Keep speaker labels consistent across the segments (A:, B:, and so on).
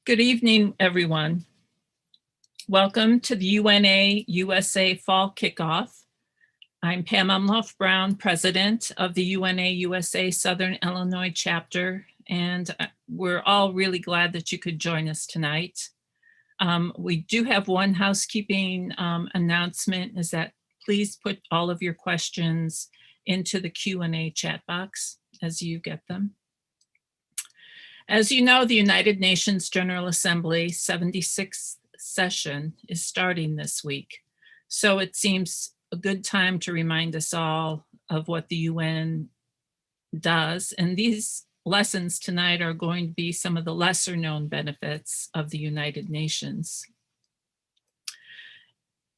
A: Good evening, everyone. Welcome to the UNA-USA Fall Kickoff. I'm Pam Umloff-Brown, President of the UNA-USA Southern Illinois Chapter, and we're all really glad that you could join us tonight. We do have one housekeeping announcement, is that please put all of your questions into the Q&A chat box as you get them. As you know, the United Nations General Assembly 76th session is starting this week. So it seems a good time to remind us all of what the UN does. And these lessons tonight are going to be some of the lesser known benefits of the United Nations.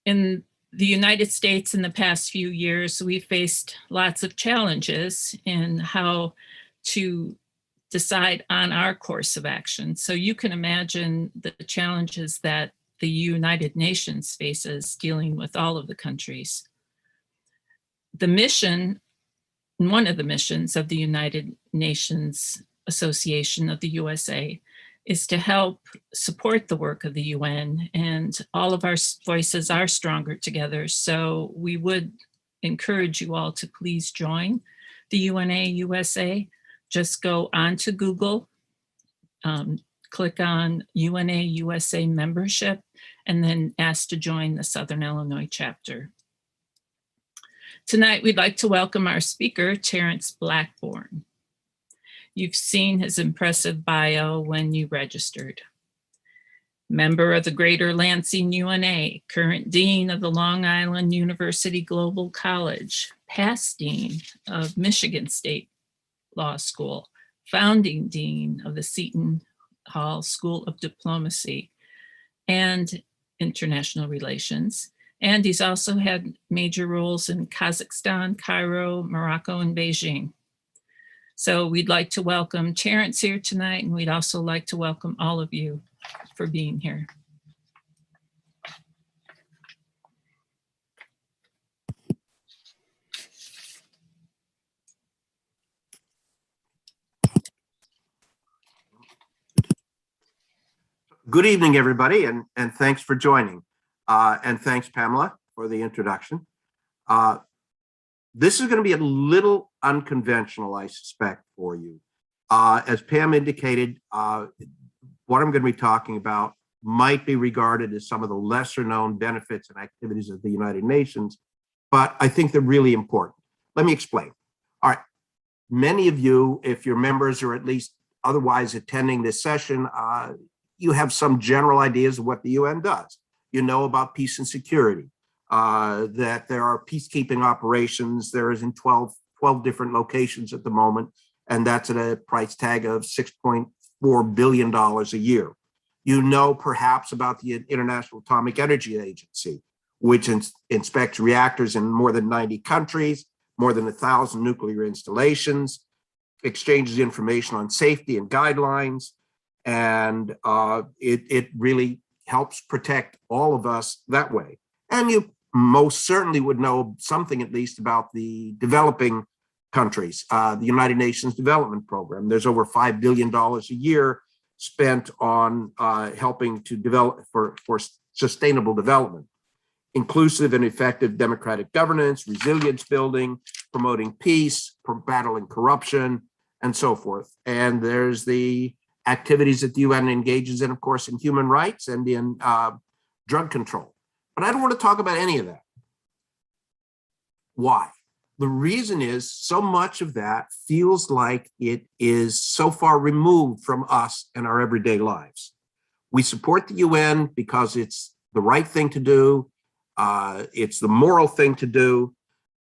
A: In the United States in the past few years, we've faced lots of challenges in how to decide on our course of action. So you can imagine the challenges that the United Nations faces dealing with all of the countries. The mission, one of the missions of the United Nations Association of the USA is to help support the work of the UN, and all of our voices are stronger together. So we would encourage you all to please join the UNA-USA. Just go onto Google, click on UNA-USA membership, and then ask to join the Southern Illinois chapter. Tonight, we'd like to welcome our speaker, Terence Blackburn. You've seen his impressive bio when you registered. Member of the Greater Lansing UNA, current Dean of the Long Island University Global College, past Dean of Michigan State Law School, founding Dean of the Seton Hall School of Diplomacy and International Relations. And he's also had major roles in Kazakhstan, Cairo, Morocco, and Beijing. So we'd like to welcome Terence here tonight, and we'd also like to welcome all of you for being here.
B: Good evening, everybody, and thanks for joining. And thanks, Pamela, for the introduction. This is going to be a little unconventional, I suspect, for you. As Pam indicated, what I'm going to be talking about might be regarded as some of the lesser known benefits and activities of the United Nations, but I think they're really important. Let me explain. All right, many of you, if you're members or at least otherwise attending this session, you have some general ideas of what the UN does. You know about peace and security, that there are peacekeeping operations. There is in 12 different locations at the moment, and that's at a price tag of $6.4 billion a year. You know perhaps about the International Atomic Energy Agency, which inspects reactors in more than 90 countries, more than 1,000 nuclear installations, exchanges information on safety and guidelines, and it really helps protect all of us that way. And you most certainly would know something at least about the developing countries, the United Nations Development Program. There's over $5 billion a year spent on helping to develop for sustainable development, inclusive and effective democratic governance, resilience building, promoting peace, battling corruption, and so forth. And there's the activities that the UN engages in, of course, in human rights and in drug control. But I don't want to talk about any of that. Why? The reason is so much of that feels like it is so far removed from us and our everyday lives. We support the UN because it's the right thing to do. It's the moral thing to do.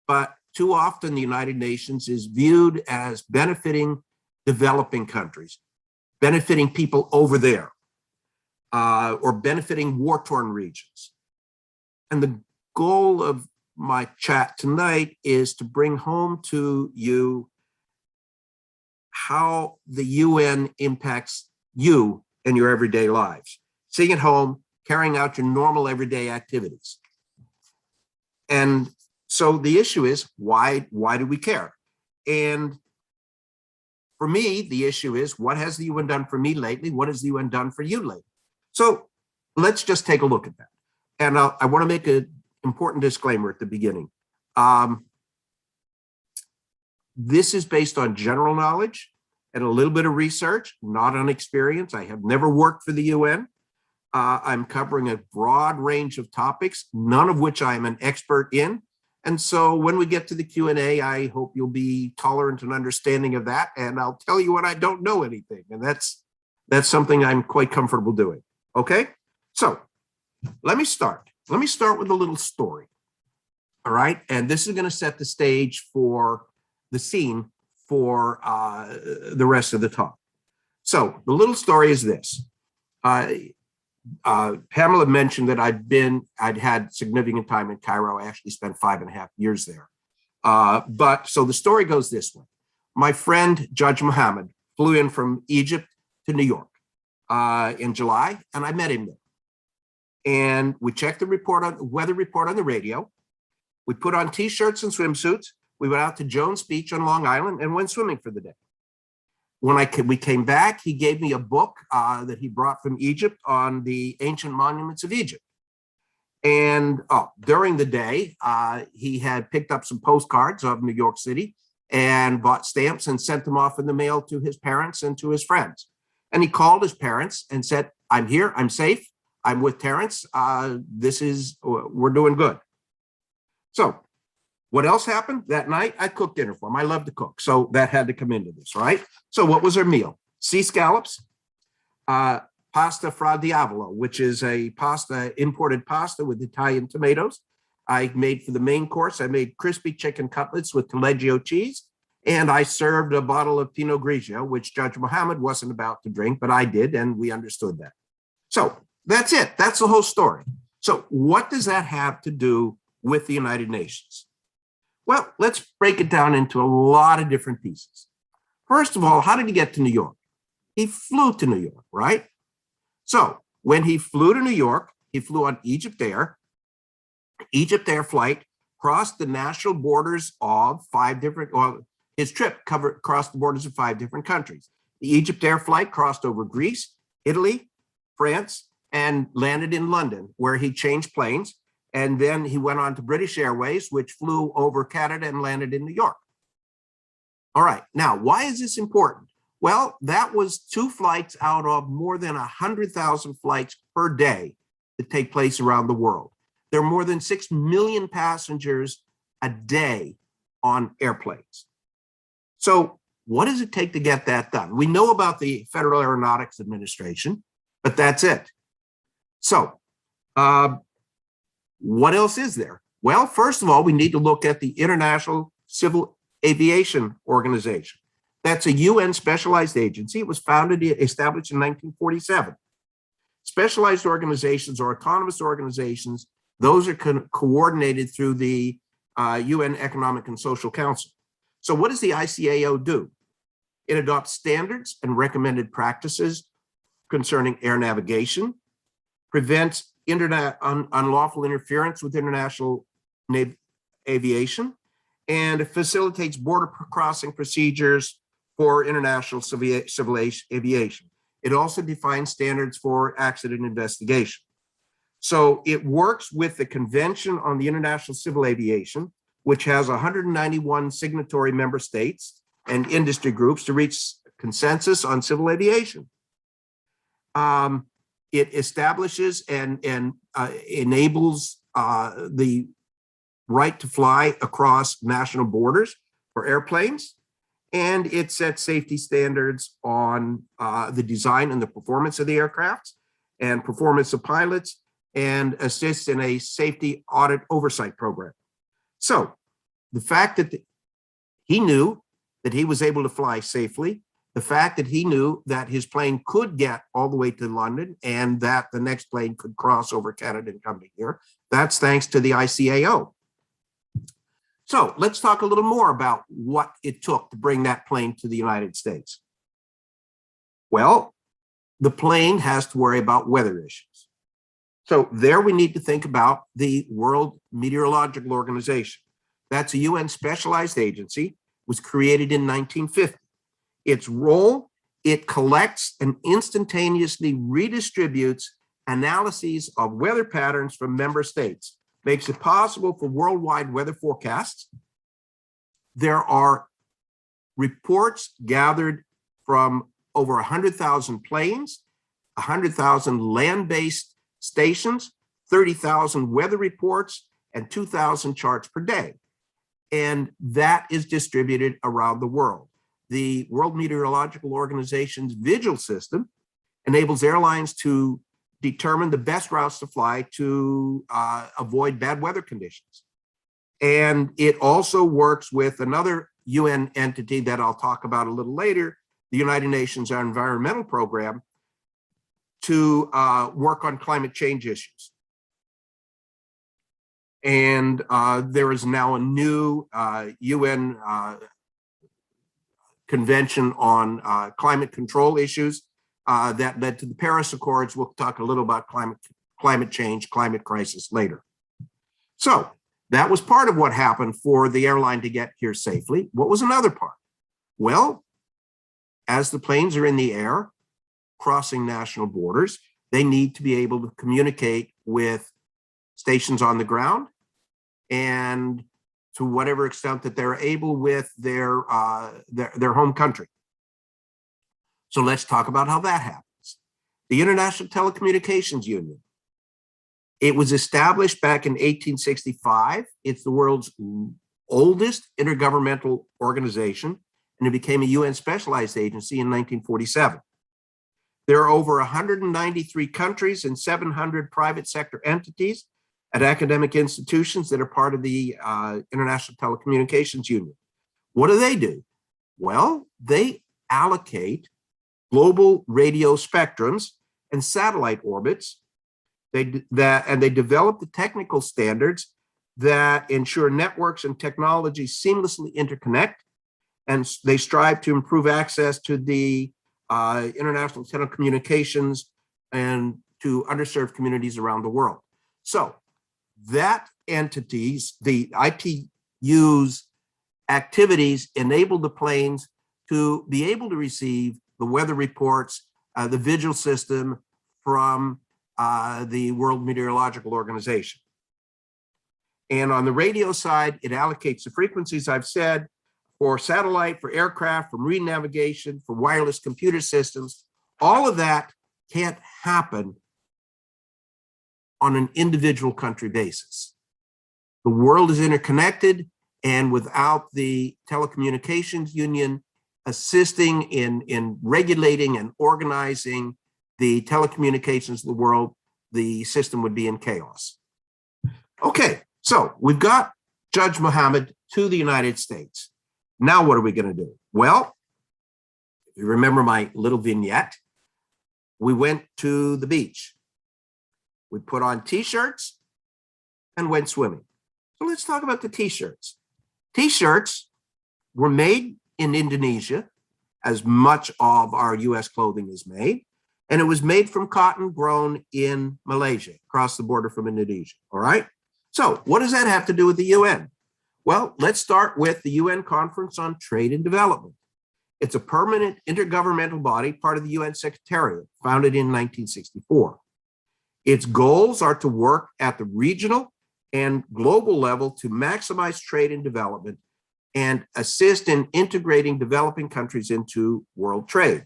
B: But too often the United Nations is viewed as benefiting developing countries, benefiting people over there, or benefiting war-torn regions. And the goal of my chat tonight is to bring home to you how the UN impacts you in your everyday lives, sitting at home, carrying out your normal everyday activities. And so the issue is, why do we care? And for me, the issue is, what has the UN done for me lately? What has the UN done for you lately? So let's just take a look at that. And I want to make an important disclaimer at the beginning. This is based on general knowledge and a little bit of research, not on experience. I have never worked for the UN. I'm covering a broad range of topics, none of which I'm an expert in. And so when we get to the Q&A, I hope you'll be tolerant and understanding of that. And I'll tell you when I don't know anything. And that's something I'm quite comfortable doing. Okay, so let me start. Let me start with a little story. All right, and this is going to set the stage for the scene for the rest of the talk. So the little story is this. Pamela mentioned that I'd had significant time in Cairo. I actually spent 5.5 years there. So the story goes this way. My friend, Judge Mohammed, flew in from Egypt to New York in July, and I met him there. And we checked the weather report on the radio. We put on t-shirts and swimsuits. We went out to Jones Beach on Long Island and went swimming for the day. When we came back, he gave me a book that he brought from Egypt on the ancient monuments of Egypt. And during the day, he had picked up some postcards of New York City and bought stamps and sent them off in the mail to his parents and to his friends. And he called his parents and said, I'm here, I'm safe, I'm with Terence, we're doing good. So what else happened that night? I cooked dinner for him. I love to cook, so that had to come into this, right? So what was our meal? Sea scallops, pasta fra diavolo, which is a imported pasta with Italian tomatoes. I made for the main course, I made crispy chicken cutlets with taleggio cheese, and I served a bottle of Pinot Grigio, which Judge Mohammed wasn't about to drink, but I did, and we understood that. So that's it. That's the whole story. So what does that have to do with the United Nations? Well, let's break it down into a lot of different pieces. First of all, how did he get to New York? He flew to New York, right? So when he flew to New York, he flew on Egypt Air. Egypt Air flight crossed the national borders of his trip crossed the borders of 5 different countries. The Egypt Air flight crossed over Greece, Italy, France, and landed in London, where he changed planes. And then he went on to British Airways, which flew over Canada and landed in New York. All right, now, why is this important? Well, that was 2 flights out of more than 100,000 flights per day that take place around the world. There are more than 6 million passengers a day on airplanes. So what does it take to get that done? We know about the Federal Aeronautics Administration, but that's it. So, what else is there? Well, first of all, we need to look at the International Civil Aviation Organization. That's a UN specialized agency. It was established in 1947. Specialized organizations or autonomous organizations, those are coordinated through the UN Economic and Social Council. So what does the ICAO do? It adopts standards and recommended practices concerning air navigation, prevents unlawful interference with international aviation, and facilitates border crossing procedures for international civil aviation. It also defines standards for accident investigation. So it works with the Convention on the International Civil Aviation, which has 191 signatory member states and industry groups to reach consensus on civil aviation. It establishes and enables the right to fly across national borders for airplanes, and it sets safety standards on the design and the performance of the aircraft and performance of pilots, and assists in a safety audit oversight program. So the fact that he knew that he was able to fly safely, the fact that he knew that his plane could get all the way to London and that the next plane could cross over Canada and come to here, that's thanks to the ICAO. So let's talk a little more about what it took to bring that plane to the United States. Well, the plane has to worry about weather issues. So there we need to think about the World Meteorological Organization. That's a UN specialized agency, was created in 1950. Its role, it collects and instantaneously redistributes analyses of weather patterns from member states, makes it possible for worldwide weather forecasts. There are reports gathered from over 100,000 planes, 100,000 land-based stations, 30,000 weather reports, and 2,000 charts per day. And that is distributed around the world. The World Meteorological Organization's Vigil system enables airlines to determine the best routes to fly to avoid bad weather conditions. And it also works with another UN entity that I'll talk about a little later, the United Nations Environmental Program, to work on climate change issues. And there is now a new UN convention on climate control issues that led to the Paris Accords. We'll talk a little about climate change, climate crisis later. So that was part of what happened for the airline to get here safely. What was another part? Well, as the planes are in the air, crossing national borders, they need to be able to communicate with stations on the ground, and to whatever extent that they're able with their home country. So let's talk about how that happens. The International Telecommunications Union. It was established back in 1865. It's the world's oldest intergovernmental organization, and it became a UN specialized agency in 1947. There are over 193 countries and 700 private sector entities at academic institutions that are part of the International Telecommunications Union. What do? Well, they allocate global radio spectrums and satellite orbits. They develop the technical standards that ensure networks and technologies seamlessly interconnect, and they strive to improve access to the international telecommunications and to underserved communities around the world. So that entities, the ITU's activities enable the planes to be able to receive the weather reports, the Vigil system from the World Meteorological Organization. And on the radio side, it allocates the frequencies I've said for satellite, for aircraft, for marine navigation, for wireless computer systems. All of that can't happen on an individual country basis. The world is interconnected, and without the Telecommunications Union assisting in regulating and organizing the telecommunications of the world, the system would be in chaos. Okay, so we've got Judge Mohammed to the United States. Now what are we going to do? Well, if you remember my little vignette, we went to the beach. We put on t-shirts and went swimming. So let's talk about the t-shirts. T-shirts were made in Indonesia, as much of our US clothing is made, and it was made from cotton grown in Malaysia, across the border from Indonesia, all right? So what does that have to do with the UN? Well, let's start with the UN Conference on Trade and Development. It's a permanent intergovernmental body, part of the UN Secretariat, founded in 1964. Its goals are to work at the regional and global level to maximize trade and development and assist in integrating developing countries into world trade.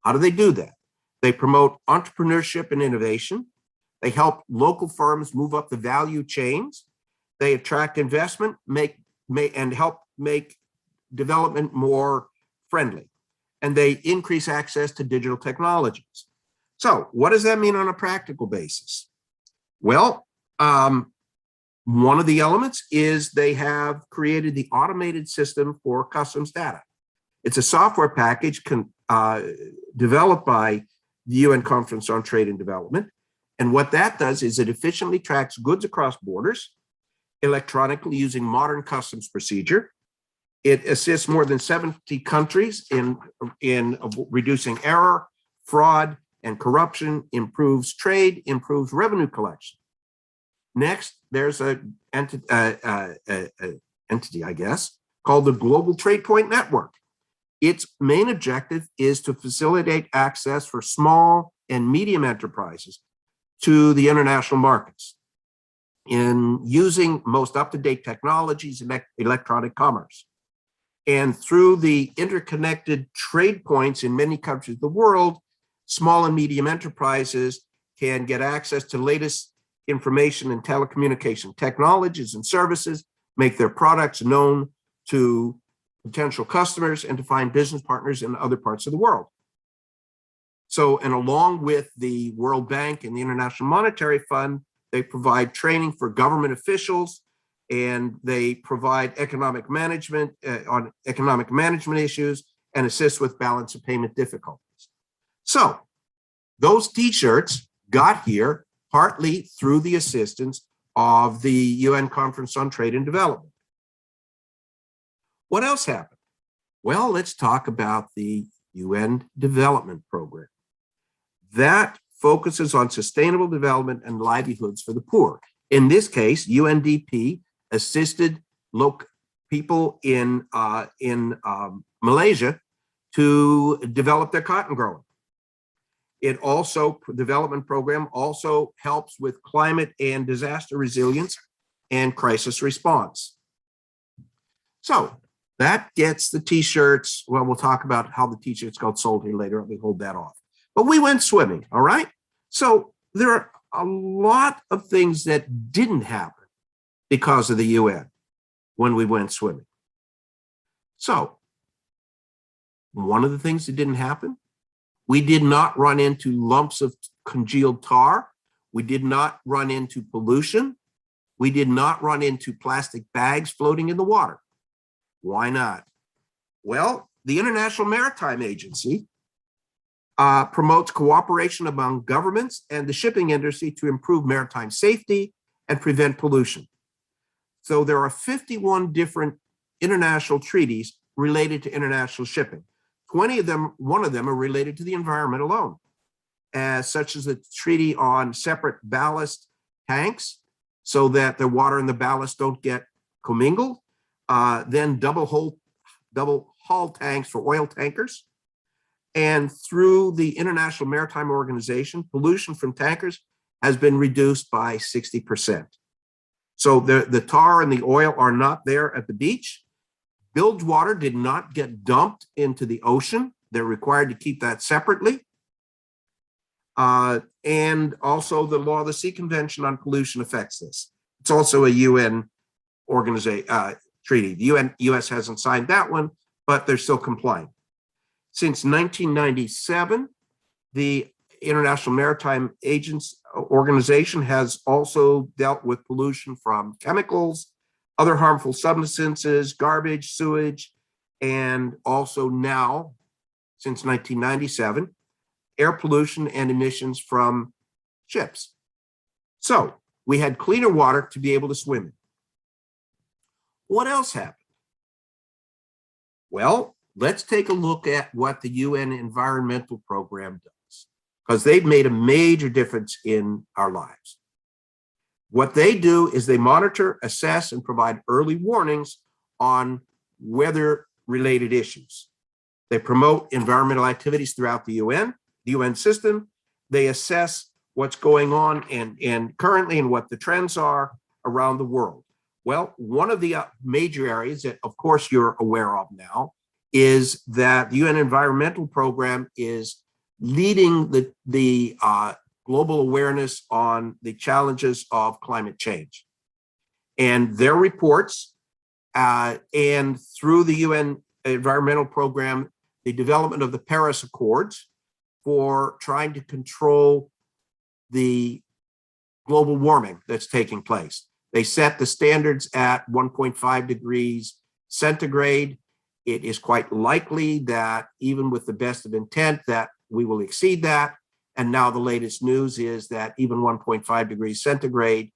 B: How do they do that? They promote entrepreneurship and innovation. They help local firms move up the value chains. They attract investment, and help make development more friendly. And they increase access to digital technologies. So what does that mean on a practical basis? Well, one of the elements is they have created the automated system for customs data. It's a software package developed by the UN Conference on Trade and Development. And what that does is it efficiently tracks goods across borders electronically using modern customs procedure. It assists more than 70 countries in reducing error, fraud, and corruption, improves trade, improves revenue collection. Next, there's an entity, I guess, called the Global Trade Point Network. its main objective is to facilitate access for small and medium enterprises to the international markets in using most up-to-date technologies and electronic commerce. And through the interconnected trade points in many countries of the world, small and medium enterprises can get access to latest information and telecommunication technologies and services, make their products known to potential customers, and to find business partners in other parts of the world. So, and along with the World Bank and the International Monetary Fund, they provide training for government officials, and they provide economic management on economic management issues and assist with balance of payment difficulties. So those t-shirts got here partly through the assistance of the UN Conference on Trade and Development. What else happened? Well, let's talk about the UN Development Program. That focuses on sustainable development and livelihoods for the poor. In this case, UNDP assisted people in Malaysia to develop their cotton growing. It also, development program also helps with climate and disaster resilience and crisis response. So that gets the t-shirts. Well, we'll talk about how the t-shirts got sold here later. Let me hold that off. But we went swimming, all right? So there are a lot of things that didn't happen because of the UN when we went swimming. So one of the things that didn't happen, we did not run into lumps of congealed tar. We did not run into pollution. We did not run into plastic bags floating in the water. Why not? Well, the International Maritime Agency promotes cooperation among governments and the shipping industry to improve maritime safety and prevent pollution. So there are 51 different international treaties related to international shipping. 20 of them, one of them are related to the environment alone, such as the Treaty on Separate Ballast Tanks, so that the water and the ballast don't get commingled. Then double hull tanks for oil tankers. And through the International Maritime Organization, pollution from tankers has been reduced by 60%. So the tar and the oil are not there at the beach. Bilge water did not get dumped into the ocean. They're required to keep that separately. And also the Law of the Sea Convention on Pollution affects this. It's also a UN treaty. The US hasn't signed that one, but they're still complying. Since 1997, the International Maritime Organization has also dealt with pollution from chemicals, other harmful substances, garbage, sewage, and also now, since 1997, air pollution and emissions from ships. So we had cleaner water to be able to swim in. What else happened? Well, let's take a look at what the UN Environmental Program does, because they've made a major difference in our lives. What they do is they monitor, assess, and provide early warnings on weather-related issues. They promote environmental activities throughout the UN system. They assess what's going on and currently and what the trends are around the world. Well, one of the major areas that, of course, you're aware of now is that the UN Environmental Program is leading the global awareness on the challenges of climate change. And their reports, and through the UN Environmental Program, the development of the Paris Accords for trying to control the global warming that's taking place. They set the standards at 1.5 degrees centigrade. It is quite likely that even with the best of intent that we will exceed that. And now the latest news is that even 1.5 degrees centigrade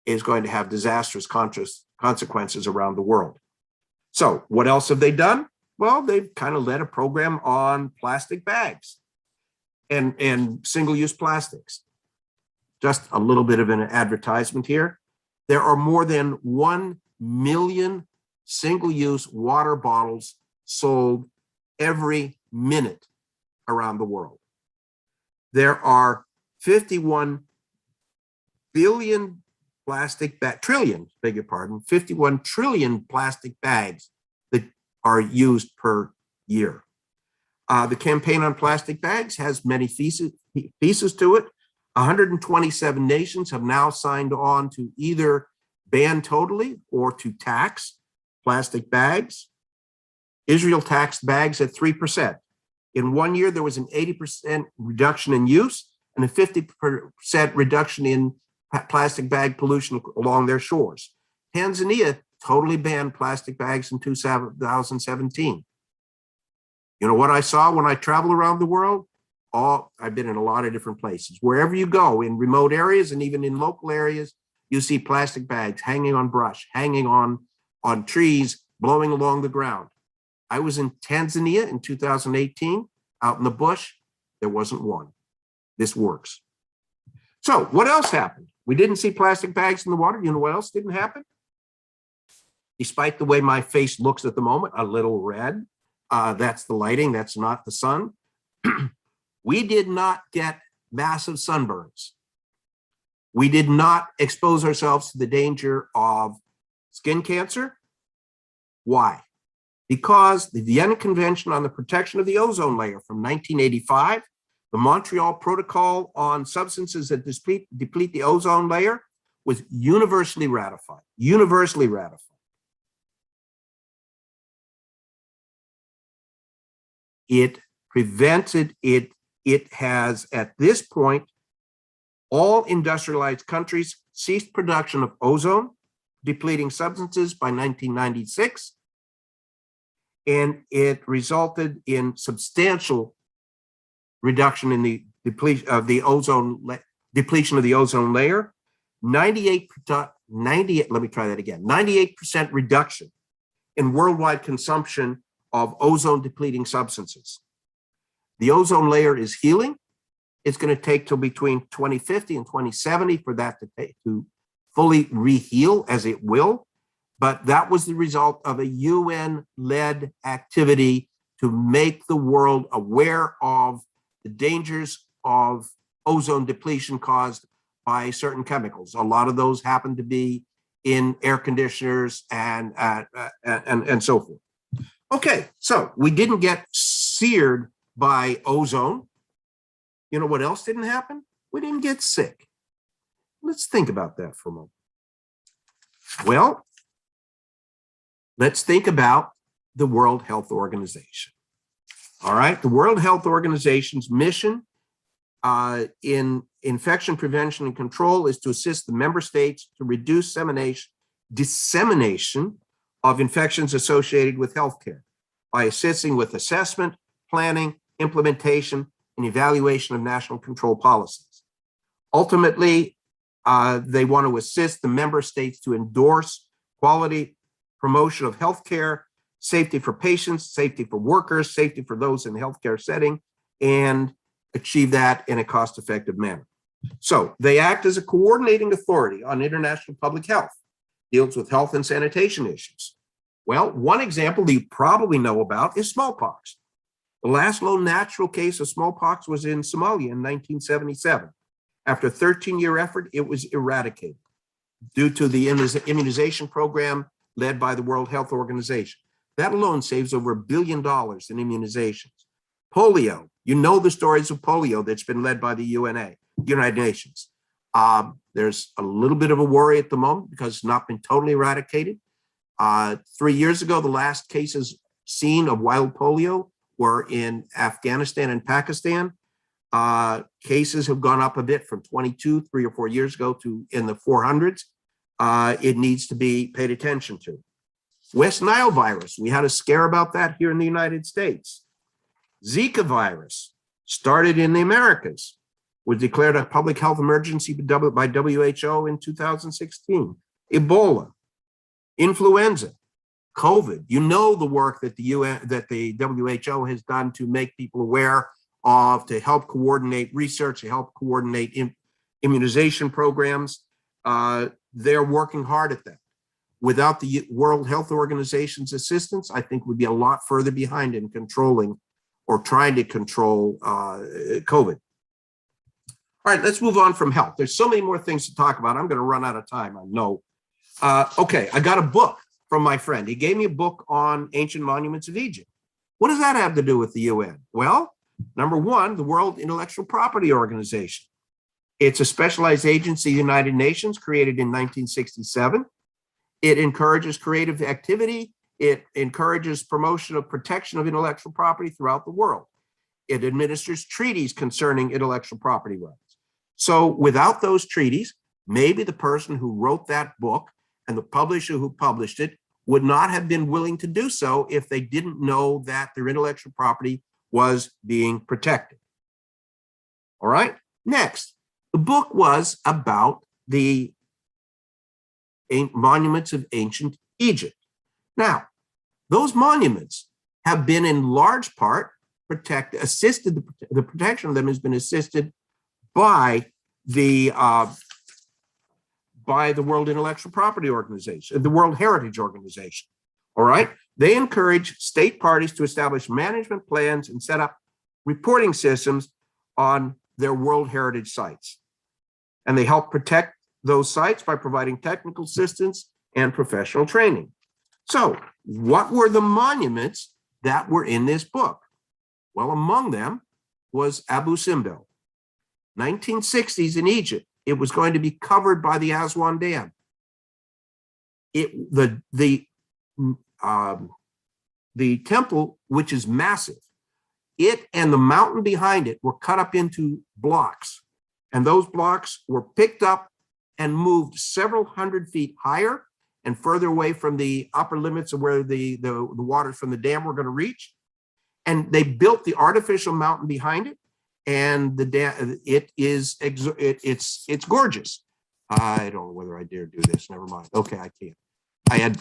B: is going to have disastrous consequences around the world. So what else have they done? Well, they've kind of led a program on plastic bags and single-use plastics. Just a little bit of an advertisement here. There are more than 1 million single-use water bottles sold every minute around the world. There are 51 billion trillion, beg your pardon, 51 trillion plastic bags that are used per year. The campaign on plastic bags has many pieces to it. 127 nations have now signed on to either ban totally or to tax plastic bags. Israel taxed bags at 3%. In 1 year, there was an 80% reduction in use and a 50% reduction in plastic bag pollution along their shores. Tanzania totally banned plastic bags in 2017. You know what I saw when I travel around the world? I've been in a lot of different places. Wherever you go, in remote areas and even in local areas, you see plastic bags hanging on brush, hanging on trees, blowing along the ground. I was in Tanzania in 2018, out in the bush. There wasn't one. This works. So what else happened? We didn't see plastic bags in the water. You know what else didn't happen? Despite the way my face looks at the moment, a little red. That's the lighting, that's not the sun. We did not get massive sunburns. We did not expose ourselves to the danger of skin cancer. Why? Because the Vienna Convention on the Protection of the Ozone Layer from 1985, the Montreal Protocol on substances that deplete the ozone layer was universally ratified, It prevented it. It has, at this point, all industrialized countries ceased production of ozone depleting substances by 1996. And it resulted in substantial reduction in the depletion of the ozone layer. 98% reduction in worldwide consumption of ozone depleting substances. The ozone layer is healing. It's going to take till between 2050 and 2070 for that to fully reheal, as it will. But that was the result of a UN-led activity to make the world aware of the dangers of ozone depletion caused by certain chemicals. A lot of those happen to be in air conditioners and so forth. Okay, so we didn't get seared by ozone. You know what else didn't happen? We didn't get sick. Let's think about that for a moment. Well, let's think about the World Health Organization. All right, the World Health Organization's mission in infection prevention and control is to assist the member states to reduce dissemination of infections associated with healthcare by assisting with assessment, planning, implementation, and evaluation of national control policies. Ultimately, they want to assist the member states to endorse quality promotion of healthcare, safety for patients, safety for workers, safety for those in the healthcare setting, and achieve that in a cost-effective manner. So they act as a coordinating authority on international public health, deals with health and sanitation issues. Well, one example that you probably know about is smallpox. The last known natural case of smallpox was in Somalia in 1977. After a 13-year effort, it was eradicated due to the immunization program led by the World Health Organization. That alone saves over $1 billion in immunizations. Polio, you know the stories of polio that's been led by the United Nations. There's a little bit of a worry at the moment because it's not been totally eradicated. 3 years ago, the last cases seen of wild polio were in Afghanistan and Pakistan. Cases have gone up a bit from 22, 3 or 4 years ago to in the 400s. It needs to be paid attention to. West Nile virus, we had a scare about that here in the United States. Zika virus started in the Americas, was declared a public health emergency by WHO in 2016. Ebola, influenza, COVID. You know the work that the WHO has done to make people aware of, to help coordinate research, to help coordinate immunization programs. They're working hard at that. without the World Health Organization's assistance, I think we'd be a lot further behind in controlling or trying to control COVID. All right, let's move on from health. There's so many more things to talk about. I'm going to run out of time, I know. Okay, I got a book from my friend. He gave me a book on ancient monuments of Egypt. What does that have to do with the UN? Well, number one, the World Intellectual Property Organization. It's a specialized agency of the United Nations created in 1967. It encourages creative activity. It encourages promotion of protection of intellectual property throughout the world. It administers treaties concerning intellectual property rights. So without those treaties, maybe the person who wrote that book and the publisher who published it would not have been willing to do so if they didn't know that their intellectual property was being protected. All right, next, the book was about the monuments of ancient Egypt. Now, those monuments have been in large part the protection of them has been assisted by the World Intellectual Property Organization, the World Heritage Organization. All right, they encourage state parties to establish management plans and set up reporting systems on their World Heritage sites. And they help protect those sites by providing technical assistance and professional training. So what were the monuments that were in this book? Well, among them was Abu Simbel. 1960s in Egypt, it was going to be covered by the Aswan Dam. The temple, which is massive, it and the mountain behind it were cut up into blocks. And those blocks were picked up and moved several hundred feet higher and further away from the upper limits of where the waters from the dam were going to reach. And they built the artificial mountain behind it. And the dam, it's gorgeous. I don't know whether I dare do this. Never mind. Okay, I can't.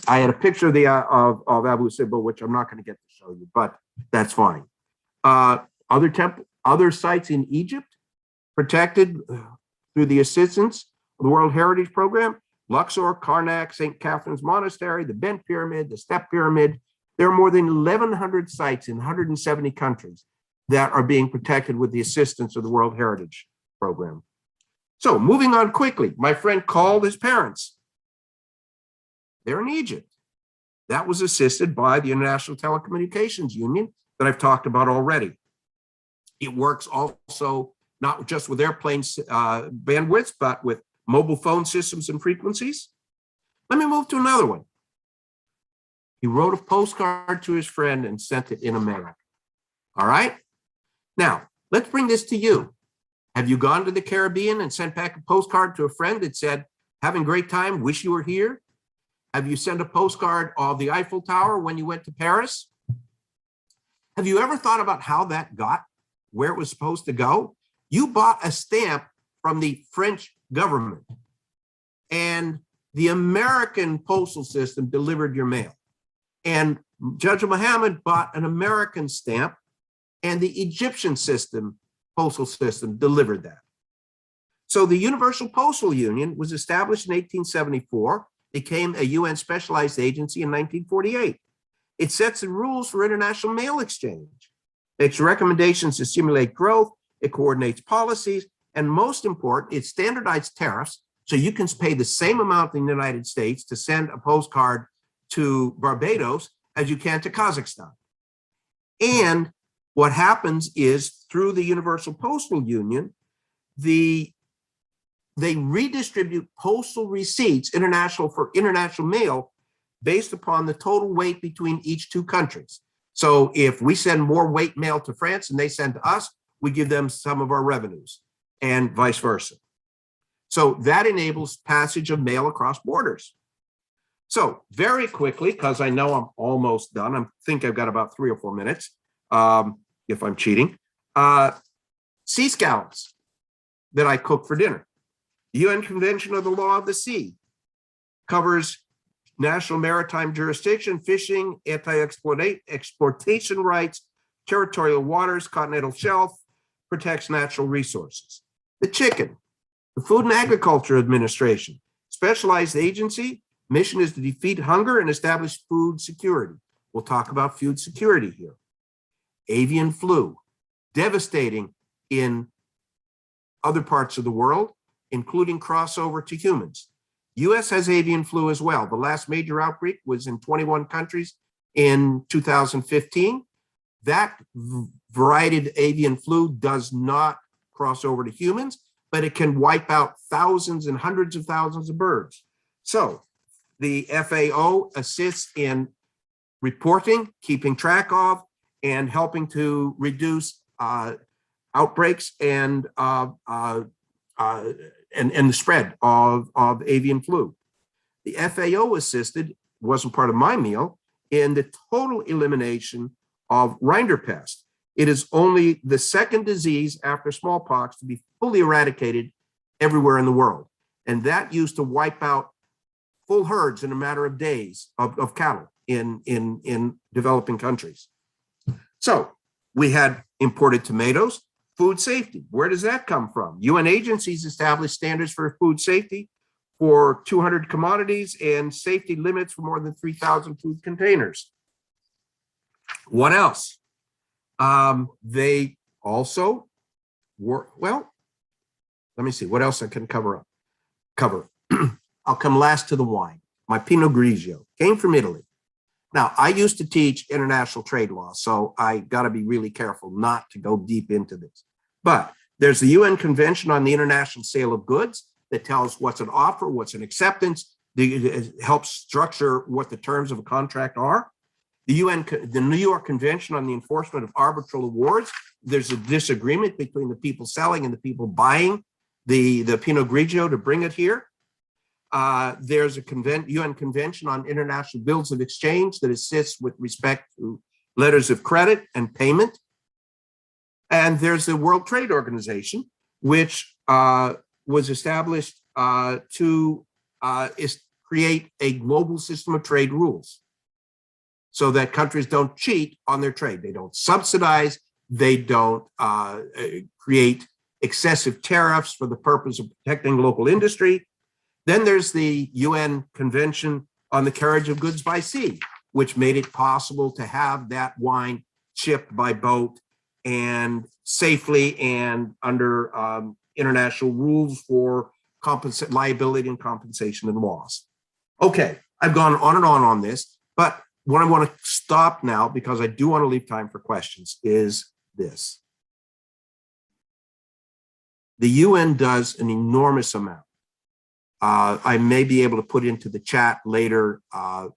B: I had a picture of the of Abu Simbel, which I'm not going to get to show you, but that's fine. Other sites in Egypt protected through the assistance of the World Heritage Program: Luxor, Karnak, St. Catherine's Monastery, the Bent Pyramid, the Step Pyramid. There are more than 1,100 sites in 170 countries that are being protected with the assistance of the World Heritage Program. So moving on quickly, my friend called his parents. They're in Egypt. That was assisted by the International Telecommunications Union that I've talked about already. It works also not just with airplane bandwidths, but with mobile phone systems and frequencies. Let me move to another one. He wrote a postcard to his friend and sent it in a mail. All right? Now, let's bring this to you. Have you gone to the Caribbean and sent back a postcard to a friend that said, having a great time, wish you were here? Have you sent a postcard of the Eiffel Tower when you went to Paris? Have you ever thought about how that got where it was supposed to go? You bought a stamp from the French government, and the American postal system delivered your mail. And Judge Mohammed bought an American stamp, and the Egyptian postal system delivered that. So the Universal Postal Union was established in 1874, became a UN specialized agency in 1948. It sets the rules for international mail exchange, makes recommendations to stimulate growth, it coordinates policies, and most important, it standardized tariffs so you can pay the same amount in the United States to send a postcard to Barbados as you can to Kazakhstan. And what happens is through the Universal Postal Union, they redistribute postal receipts for international mail based upon the total weight between each two countries. So if we send more weight mail to France and they send to us, we give them some of our revenues and vice versa. So that enables passage of mail across borders. So very quickly, because I know I'm almost done, I think I've got about 3 or 4 minutes, if I'm cheating. Sea scallops that I cook for dinner. The UN Convention of the Law of the Sea covers national maritime jurisdiction, fishing, anti-exploitation rights, territorial waters, continental shelf, protects natural resources. The chicken, the Food and Agriculture Administration, specialized agency Mission is to defeat hunger and establish food security. We'll talk about food security here. Avian flu, devastating in other parts of the world, including crossover to humans. US has avian flu as well. The last major outbreak was in 21 countries in 2015. That variety of avian flu does not cross over to humans, but it can wipe out thousands and hundreds of thousands of birds. So the FAO assists in reporting, keeping track of, and helping to reduce outbreaks and the spread of avian flu. The FAO assisted, wasn't part of my meal, in the total elimination of rinderpest. It is only the second disease after smallpox to be fully eradicated everywhere in the world. And that used to wipe out full herds in a matter of days of cattle in developing countries. So we had imported tomatoes, food safety. Where does that come from? UN agencies established standards for food safety for 200 commodities and safety limits for more than 3,000 food containers. What else? They also were, well, let me see what else I can cover. I'll come last to the wine. My Pinot Grigio came from Italy. Now, I used to teach international trade law, so I got to be really careful not to go deep into this. But there's the UN Convention on the International Sale of Goods that tells what's an offer, what's an acceptance. It helps structure what the terms of a contract are. The New York Convention on the Enforcement of Arbitral Awards. There's a disagreement between the people selling and the people buying the Pinot Grigio to bring it here. There's a UN Convention on International Bills of Exchange that assists with respect to letters of credit and payment. And there's the World Trade Organization, which was established to create a global system of trade rules so that countries don't cheat on their trade. They don't subsidize, they don't create excessive tariffs for the purpose of protecting local industry. Then there's the UN Convention on the Carriage of Goods by Sea, which made it possible to have that wine shipped by boat and safely and under international rules for liability and compensation and loss. Okay, I've gone on and on this, but what I want to stop now, because I do want to leave time for questions, is this. The UN does an enormous amount. I may be able to put into the chat later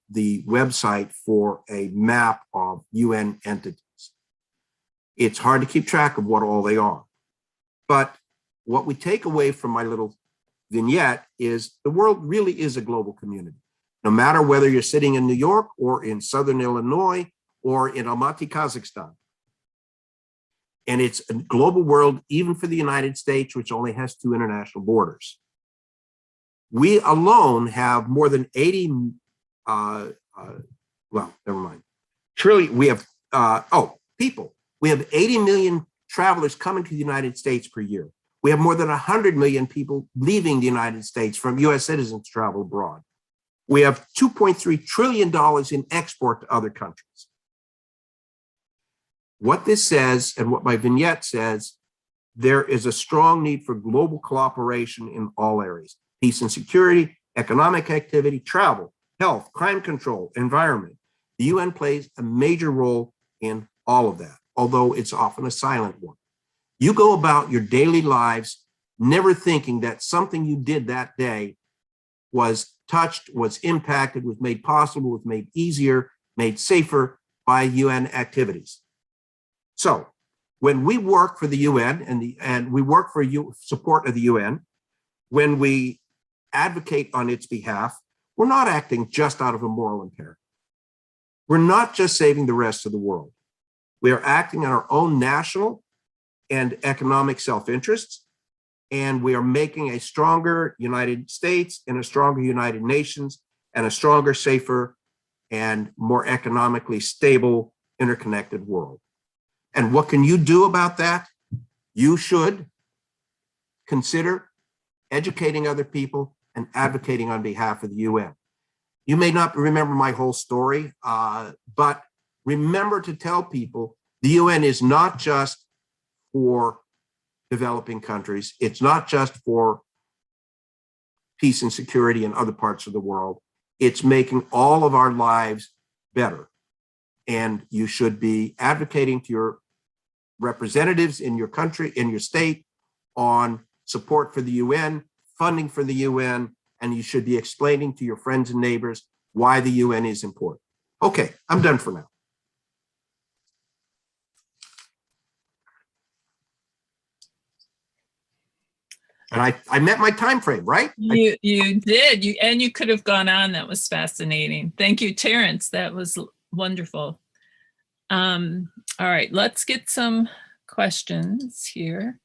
B: the website for a map of UN entities. It's hard to keep track of what all they are. But what we take away from my little vignette is the world really is a global community. No matter whether you're sitting in New York or in Southern Illinois or in Almaty, Kazakhstan. And it's a global world, even for the United States, which only has 2 international borders. We alone have more than 80, well, never mind. Truly, we have, people. We have 80 million travelers coming to the United States per year. We have more than 100 million people leaving the United States from US citizens to travel abroad. We have $2.3 trillion in export to other countries. What this says, and what my vignette says, there is a strong need for global cooperation in all areas: peace and security, economic activity, travel, health, crime control, environment. The UN plays a major role in all of that, although it's often a silent one. You go about your daily lives never thinking that something you did that day was touched, was impacted, was made possible, was made easier, made safer by UN activities. So when we work for the UN and we work for support of the UN, when we advocate on its behalf, we're not acting just out of a moral imperative. We're not just saving the rest of the world. We are acting on our own national and economic self-interests, and we are making a stronger United States and a stronger United Nations and a stronger, safer, and more economically stable, interconnected world. And what can you do about that? You should consider educating other people and advocating on behalf of the UN. You may not remember my whole story, but remember to tell people the UN is not just for developing countries. It's not just for peace and security in other parts of the world. It's making all of our lives better. And you should be advocating to your representatives in your country, in your state, on support for the UN, funding for the UN, and you should be explaining to your friends and neighbors why the UN is important. Okay, I'm done for now. And I met my time frame, right?
A: You did. You could have gone on. That was fascinating. Thank you, Terrence. That was wonderful. All right, let's get some questions here.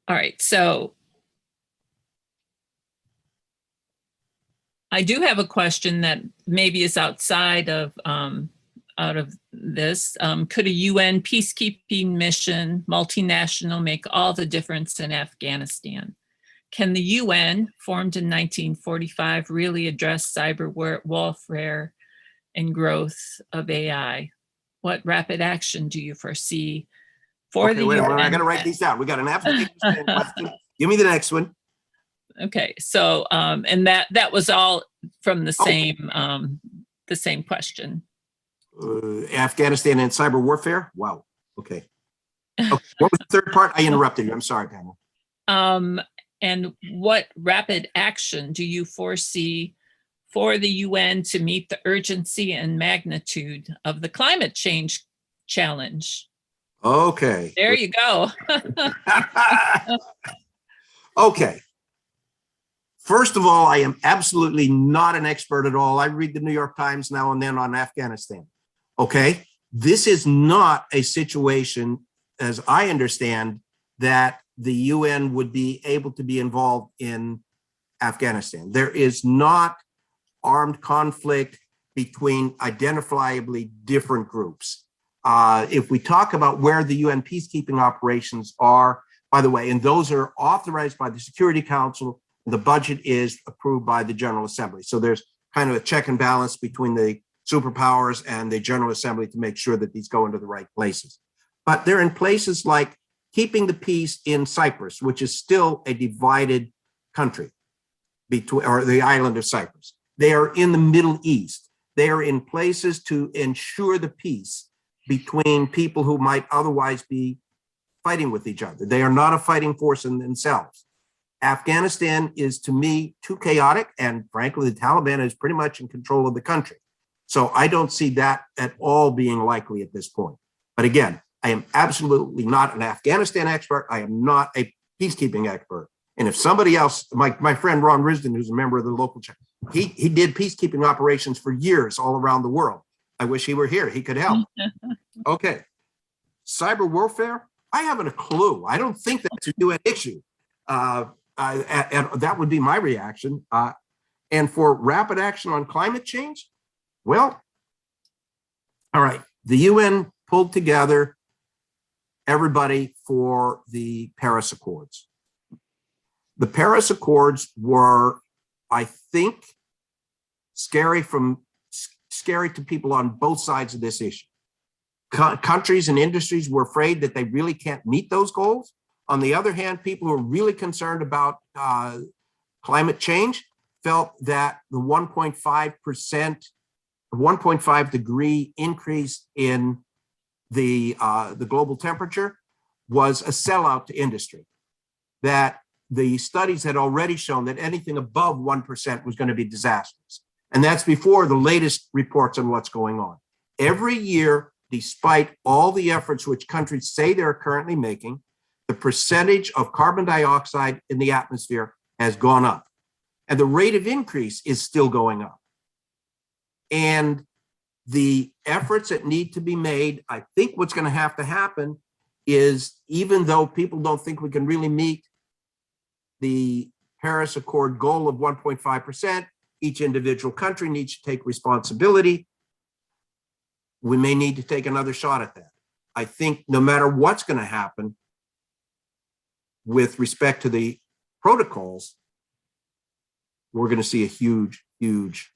A: All right, so I do have a question that maybe is outside of this. Could a UN peacekeeping mission, multinational, make all the difference in Afghanistan? Can the UN, formed in 1945, really address cyber warfare and growth of AI? What rapid action do you foresee for the
B: wait,
A: UN?
B: I got to write these down. We got an Afghanistan question. Give me the next one.
A: Okay, so and that was all from the same question.
B: Afghanistan and cyber warfare. Wow. Okay. What was the third part? I interrupted you. I'm sorry, Pamela.
A: And what rapid action do you foresee for the UN to meet the urgency and magnitude of the climate change challenge?
B: Okay.
A: There you go.
B: Okay. First of all, I am absolutely not an expert at all. I read the New York Times now and then on Afghanistan. Okay. This is not a situation, as I understand, that the UN would be able to be involved in Afghanistan. There is not armed conflict between identifiably different groups. If we talk about where the UN peacekeeping operations are, by the way, and those are authorized by the Security Council, the budget is approved by the General Assembly. So there's kind of a check and balance between the superpowers and the General Assembly to make sure that these go into the right places. But they're in places like keeping the peace in Cyprus, which is still a divided country, or the island of Cyprus. They are in the Middle East. They are in places to ensure the peace between people who might otherwise be fighting with each other. They are not a fighting force in themselves. Afghanistan is, to me, too chaotic, and frankly, the Taliban is pretty much in control of the country. So I don't see that at all being likely at this point. But again, I am absolutely not an Afghanistan expert. I am not a peacekeeping expert. And if somebody else, my friend Ron Risden, who's a member of the local chapter, he did peacekeeping operations for years all around the world. I wish he were here. He could help. Okay. Cyber warfare, I haven't a clue. I don't think that's a UN issue. And that would be my reaction. And for rapid action on climate change, well, all right. The UN pulled together everybody for the Paris Accords. The Paris Accords were, I think, scary to people on both sides of this issue. Countries and industries were afraid that they really can't meet those goals. On the other hand, people who are really concerned about climate change felt that the 1.5 degree increase in the global temperature was a sellout to industry. That the studies had already shown that anything above 1% was going to be disastrous. And that's before the latest reports on what's going on. Every year, despite all the efforts which countries say they're currently making, the percentage of carbon dioxide in the atmosphere has gone up. And the rate of increase is still going up. And the efforts that need to be made, I think what's going to happen is, even though people don't think we can really meet the Paris Accord goal of 1.5%, each individual country needs to take responsibility. We may need to take another shot at that. I think no matter what's going to happen with respect to the protocols, we're going to see a huge, huge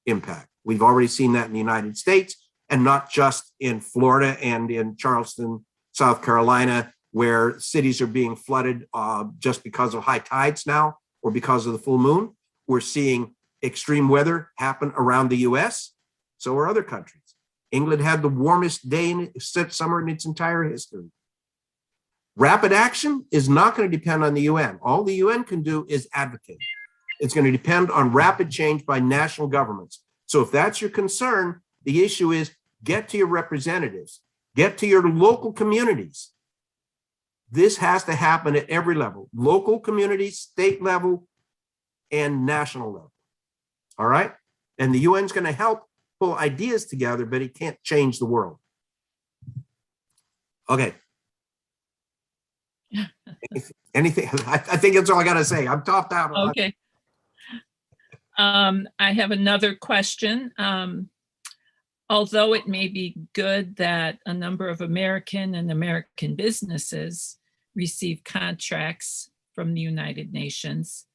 B: impact. We've already seen that in the United States, and not just in Florida and in Charleston, South Carolina, where cities are being flooded just because of high tides now or because of the full moon. We're seeing extreme weather happen around the US. So are other countries. England had the warmest day in summer in its entire history. Rapid action is not going to depend on the UN. All the UN can do is advocate. It's going to depend on rapid change by national governments. So if that's your concern, the issue is get to your representatives, get to your local communities. This has to happen at every level, local communities, state level, and national level. All right? And the UN's going to help pull ideas together, but it can't change the world. Okay. Anything? I think that's all I got to say. I'm topped out.
A: Okay. I have another question. Although it may be good that a number of American businesses receive contracts from the United Nations,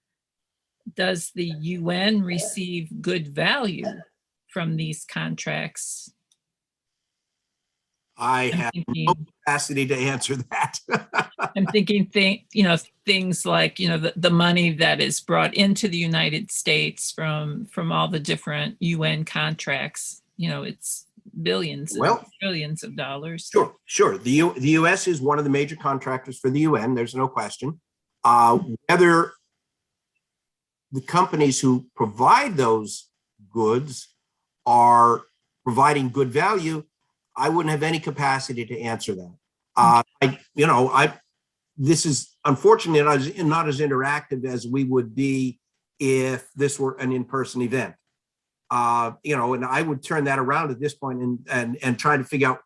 A: does the UN receive good value from these contracts?
B: I have no capacity to answer that.
A: I'm thinking, things like, the money that is brought into the United States from all the different UN contracts. It's billions, trillions of dollars.
B: Sure. The U.S. is one of the major contractors for the UN. There's no question. Whether the companies who provide those goods are providing good value, I wouldn't have any capacity to answer that. This is unfortunately not as interactive as we would be if this were an in-person event. And I would turn that around at this point and try to figure out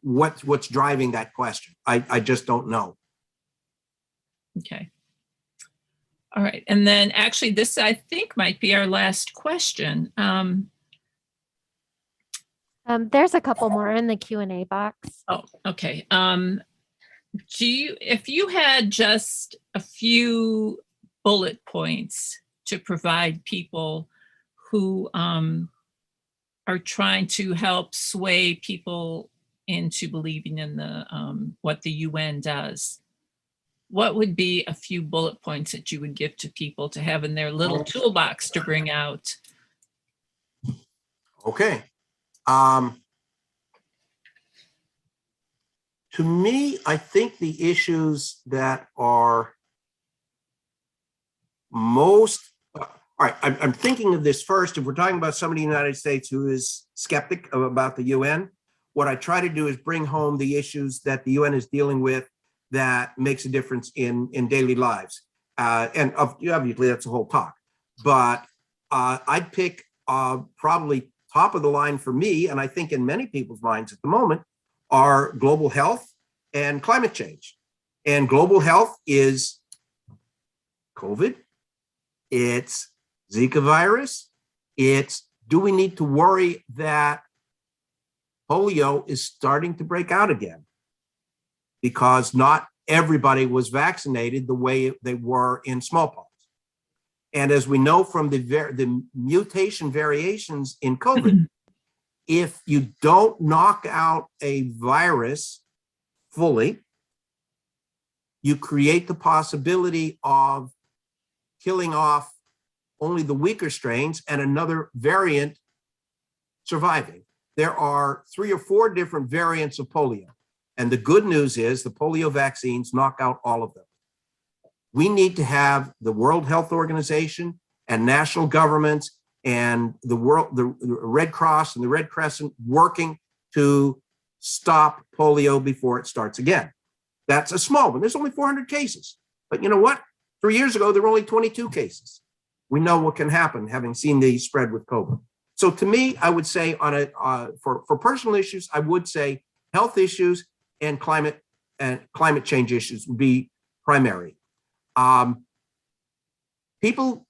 B: what's driving that question. I just don't know.
A: Okay. All right. And then actually this, I think, might be our last question.
C: There's a couple more in the Q&A box.
A: Oh, okay. If you had just a few bullet points to provide people who are trying to help sway people into believing in what the UN does, what would be a few bullet points that you would give to people to have in their little toolbox to bring out?
B: Okay. To me, I think the issues that are most, all right, I'm thinking of this first. If we're talking about somebody in the United States who is skeptic about the UN, what I try to do is bring home the issues that the UN is dealing with that makes a difference in daily lives. And obviously that's a whole talk, but I'd pick probably top of the line for me, and I think in many people's minds at the moment, are global health and climate change. And global health is COVID, it's Zika virus, it's do we need to worry that polio is starting to break out again? Because not everybody was vaccinated the way they were in smallpox. And as we know from the mutation variations in COVID, if you don't knock out a virus fully, you create the possibility of killing off only the weaker strains and another variant surviving. There are 3 or 4 different variants of polio. And the good news is the polio vaccines knock out all of them. We need to have the World Health Organization and national governments and the Red Cross and the Red Crescent working to stop polio before it starts again. That's a small one. There's only 400 cases. But you know what? 3 years ago, there were only 22 cases. We know what can happen having seen the spread with COVID. So to me, I would say for personal issues, I would say health issues and climate change issues would be primary. People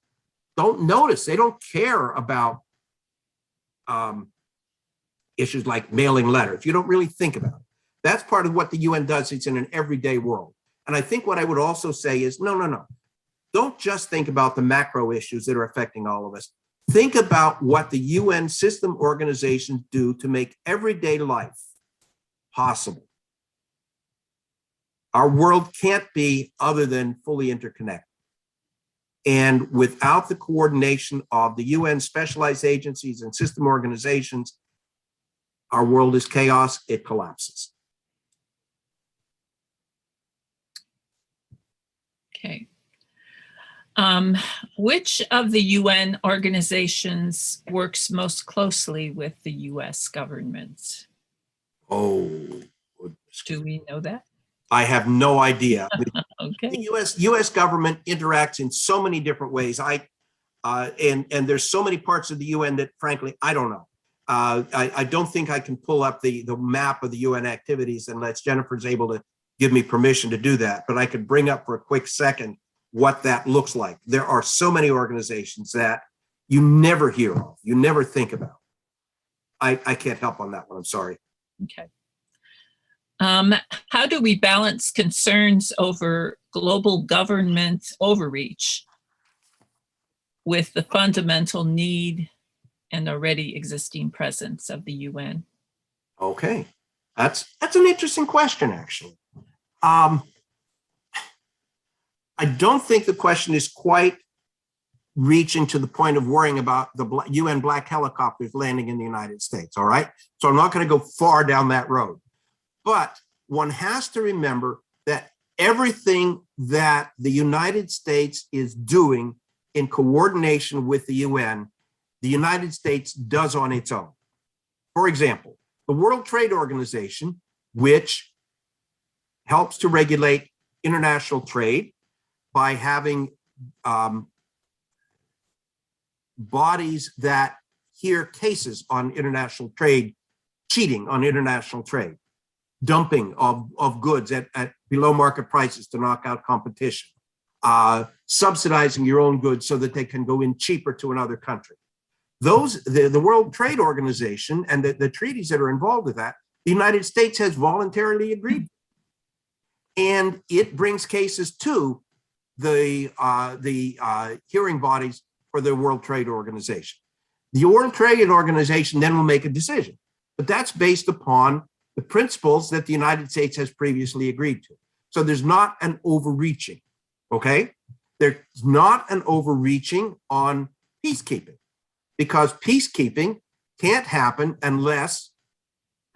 B: don't notice, they don't care about issues like mailing letters. You don't really think about it. That's part of what the UN does. It's in an everyday world. And I think what I would also say is, no. Don't just think about the macro issues that are affecting all of us. Think about what the UN system organizations do to make everyday life possible. Our world can't be other than fully interconnected. And without the coordination of the UN specialized agencies and system organizations, our world is chaos, it collapses.
A: Okay. Which of the UN organizations works most closely with the US government?
B: Oh, goodness.
A: Do we know that?
B: I have no idea.
A: Okay.
B: The US government interacts in so many different ways. And there's so many parts of the UN that, frankly, I don't know. I don't think I can pull up the map of the UN activities unless Jennifer's able to give me permission to do that. But I could bring up for a quick second what that looks like. There are so many organizations that you never hear of, you never think about. I can't help on that one, I'm sorry.
A: Okay. How do we balance concerns over global government overreach with the fundamental need and already existing presence of the UN?
B: Okay, that's an interesting question, actually. I don't think the question is quite reaching to the point of worrying about the UN black helicopters landing in the United States, all right? So I'm not going to go far down that road. But one has to remember that everything that the United States is doing in coordination with the UN, the United States does on its own. For example, the World Trade Organization, which helps to regulate international trade by having bodies that hear cases on international trade, cheating on international trade, dumping of goods at below market prices to knock out competition, subsidizing your own goods so that they can go in cheaper to another country. The World Trade Organization and the treaties that are involved with that, the United States has voluntarily agreed. And it brings cases to the hearing bodies for the World Trade Organization. The World Trade Organization then will make a decision, but that's based upon the principles that the United States has previously agreed to. So there's not an overreaching, okay? There's not an overreaching on peacekeeping, because peacekeeping can't happen unless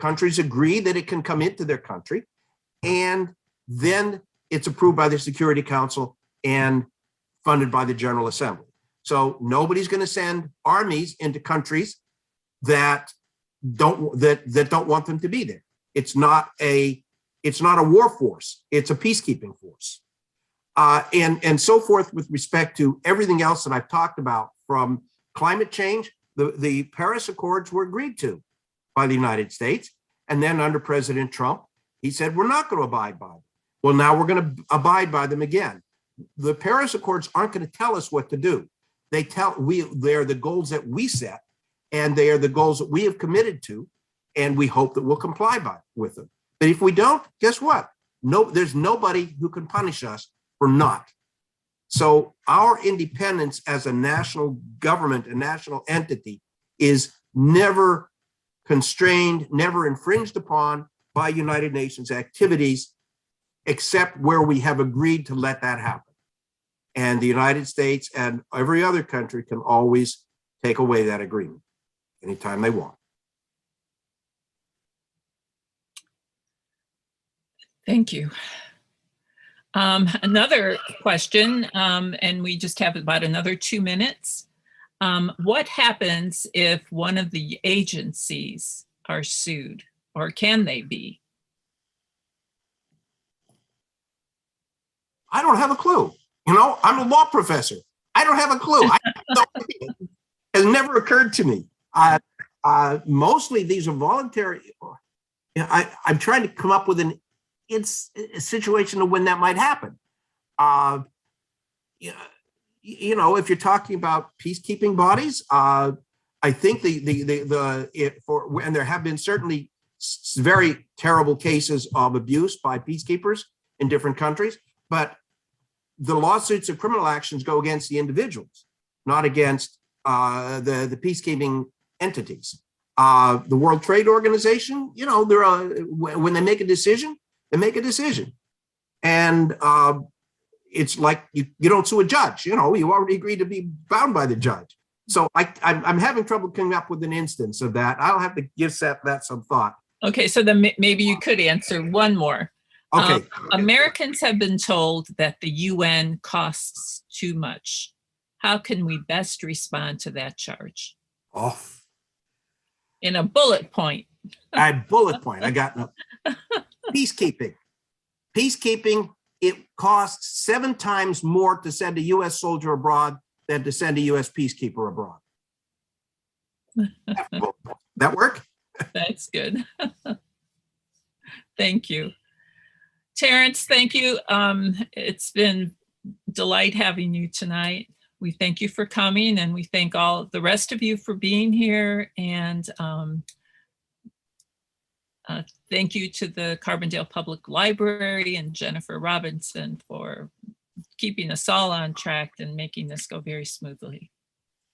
B: countries agree that it can come into their country, and then it's approved by the Security Council and funded by the General Assembly. So nobody's going to send armies into countries that don't want them to be there. It's not a war force. It's a peacekeeping force, and so forth with respect to everything else that I've talked about, from climate change. The Paris Accords were agreed to by the United States, and then under President Trump, he said we're not going to abide by them. Well, now we're going to abide by them again. The Paris Accords aren't going to tell us what to do. They're the goals that we set, and they are the goals that we have committed to, and we hope that we'll comply with them. But if we don't, guess what? There's nobody who can punish us for not. So our independence as a national government, a national entity, is never constrained, never infringed upon by United Nations activities, except where we have agreed to let that happen. And the United States and every other country can always take away that agreement anytime they want.
A: Thank you. Another question, and we just have about another 2 minutes. What happens if one of the agencies are sued, or can they be?
B: I don't have a clue. You know, I'm a law professor. I don't have a clue. It has never occurred to me. Mostly these are voluntary. I'm trying to come up with it's a situation of when that might happen. You know, if you're talking about peacekeeping bodies, I think and there have been certainly very terrible cases of abuse by peacekeepers in different countries, but the lawsuits and criminal actions go against the individuals, not against the peacekeeping entities. The World Trade Organization, you know, when they make a decision, they make a decision. And it's like you don't sue a judge, you know, you already agreed to be bound by the judge. So I'm having trouble coming up with an instance of that. I'll have to give that some thought.
A: Okay, so then maybe you could answer one more.
B: Okay.
A: Americans have been told that the UN costs too much. How can we best respond to that charge?
B: Oh,
A: In a bullet point.
B: I bullet point. I got no. Peacekeeping. Peacekeeping, it costs 7 times more to send a U.S. soldier abroad than to send a U.S. peacekeeper abroad. That work?
A: That's good. Thank you. Terrence, thank you. It's been a delight having you tonight. We thank you for coming, and we thank all the rest of you for being here. And thank you to the Carbondale Public Library and Jennifer Robinson for keeping us all on track and making this go very smoothly.